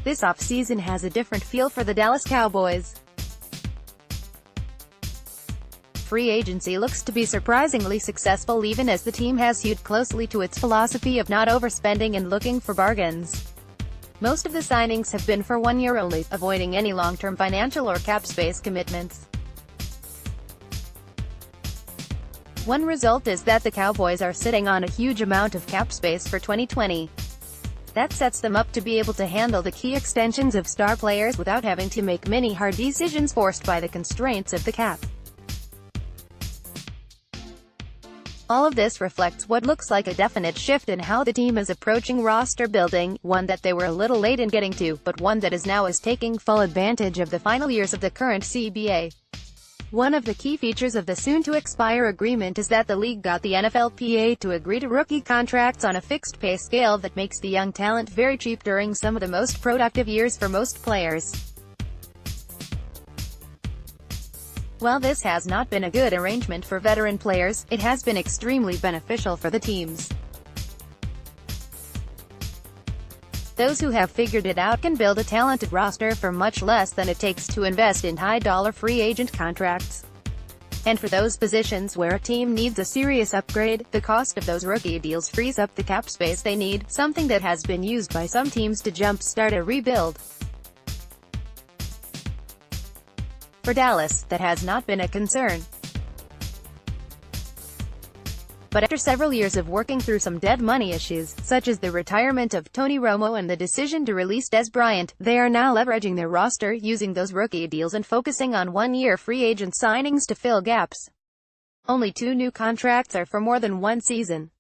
This offseason has a different feel for the Dallas Cowboys. Free agency looks to be surprisingly successful even as the team has hewed closely to its philosophy of not overspending and looking for bargains. Most of the signings have been for 1 year only, avoiding any long-term financial or cap space commitments. One result is that the Cowboys are sitting on a huge amount of cap space for 2020. That sets them up to be able to handle the key extensions of star players without having to make many hard decisions forced by the constraints of the cap. All of this reflects what looks like a definite shift in how the team is approaching roster building, one that they were a little late in getting to, but one that is now taking full advantage of the final years of the current CBA. One of the key features of the soon-to-expire agreement is that the league got the NFLPA to agree to rookie contracts on a fixed pay scale that makes the young talent very cheap during some of the most productive years for most players. While this has not been a good arrangement for veteran players, it has been extremely beneficial for the teams. Those who have figured it out can build a talented roster for much less than it takes to invest in high-dollar free agent contracts. And for those positions where a team needs a serious upgrade, the cost of those rookie deals frees up the cap space they need, something that has been used by some teams to jump-start a rebuild. For Dallas, that has not been a concern. But after several years of working through some dead money issues, such as the retirement of Tony Romo and the decision to release Des Bryant, they are now leveraging their roster using those rookie deals and focusing on one-year free agent signings to fill gaps. Only 2 new contracts are for more than 1 season.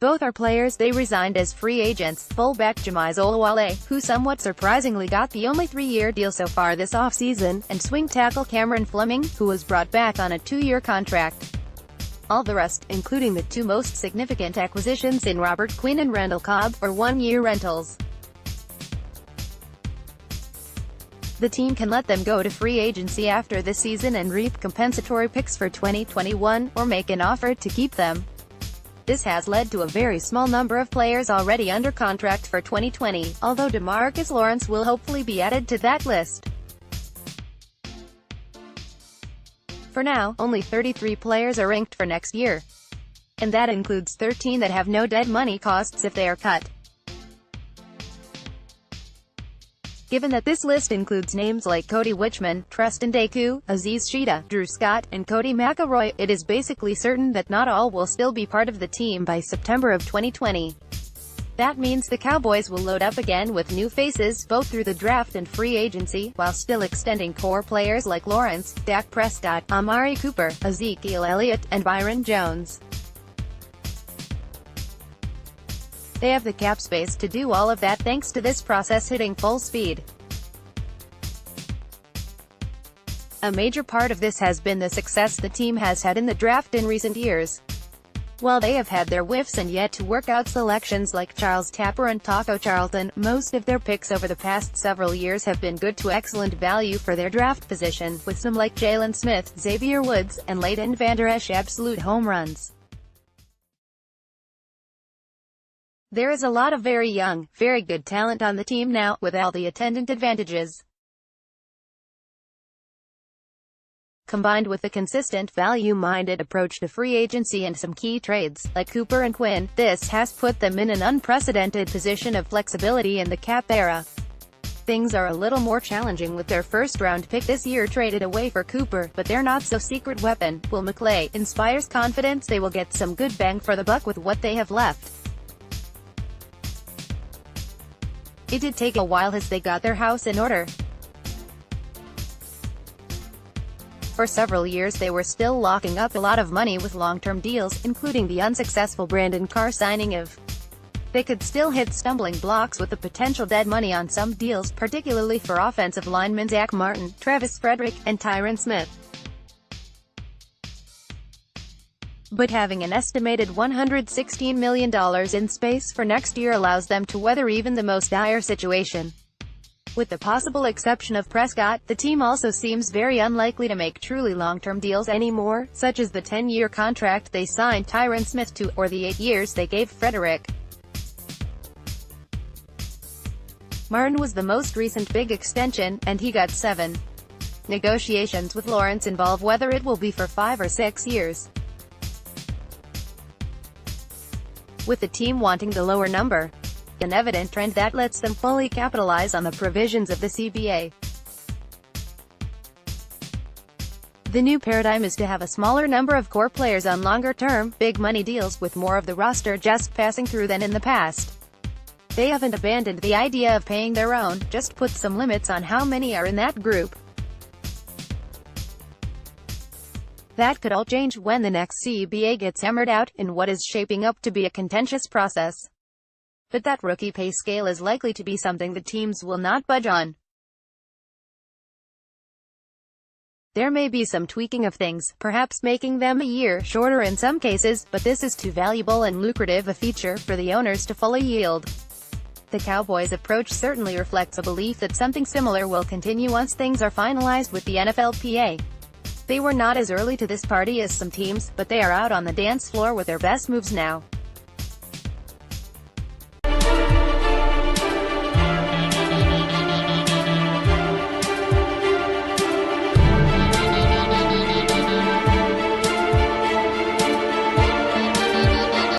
Both are players they resigned as free agents, fullback Jamize Olawale, who somewhat surprisingly got the only 3-year deal so far this offseason, and swing tackle Cameron Fleming, who was brought back on a 2-year contract. All the rest, including the 2 most significant acquisitions in Robert Quinn and Randall Cobb, are 1-year rentals. The team can let them go to free agency after this season and reap compensatory picks for 2021, or make an offer to keep them. This has led to a very small number of players already under contract for 2020, although DeMarcus Lawrence will hopefully be added to that list. For now, only 33 players are ranked for next year. And that includes 13 that have no dead money costs if they are cut. Given that this list includes names like Cody Wichmann, Treston Deku, Aziz Sheeta, Drew Scott, and Cody McElroy, it is basically certain that not all will still be part of the team by September of 2020. That means the Cowboys will load up again with new faces, both through the draft and free agency, while still extending core players like Lawrence, Dak Prescott, Amari Cooper, Ezekiel Elliott, and Byron Jones. They have the cap space to do all of that thanks to this process hitting full speed. A major part of this has been the success the team has had in the draft in recent years. While they have had their whiffs and yet to work out selections like Charles Tapper and Taco Charlton, most of their picks over the past several years have been good to excellent value for their draft position, with some like Jalen Smith, Xavier Woods, and Leighton Vander Esch absolute home runs. There is a lot of very young, very good talent on the team now, with all the attendant advantages. Combined with a consistent, value-minded approach to free agency and some key trades, like Cooper and Quinn, this has put them in an unprecedented position of flexibility in the cap era. Things are a little more challenging with their first-round pick this year traded away for Cooper, but their not-so-secret weapon, Will McClay, inspires confidence they will get some good bang for the buck with what they have left. It did take a while as they got their house in order. For several years they were still locking up a lot of money with long-term deals, including the unsuccessful Brandon Carr signing of. They could still hit stumbling blocks with the potential dead money on some deals, particularly for offensive linemen Zach Martin, Travis Frederick, and Tyron Smith. But having an estimated $116 million in space for next year allows them to weather even the most dire situation. With the possible exception of Prescott, the team also seems very unlikely to make truly long-term deals anymore, such as the 10-year contract they signed Tyron Smith to, or the 8 years they gave Frederick. Martin was the most recent big extension, and he got 7. Negotiations with Lawrence involve whether it will be for 5 or 6 years, with the team wanting the lower number, an evident trend that lets them fully capitalize on the provisions of the CBA. The new paradigm is to have a smaller number of core players on longer-term, big-money deals, with more of the roster just passing through than in the past. They haven't abandoned the idea of paying their own, just put some limits on how many are in that group. That could all change when the next CBA gets hammered out, in what is shaping up to be a contentious process. But that rookie pay scale is likely to be something the teams will not budge on. There may be some tweaking of things, perhaps making them a year shorter in some cases, but this is too valuable and lucrative a feature for the owners to fully yield. The Cowboys' approach certainly reflects a belief that something similar will continue once things are finalized with the NFLPA. They were not as early to this party as some teams, but they are out on the dance floor with their best moves now.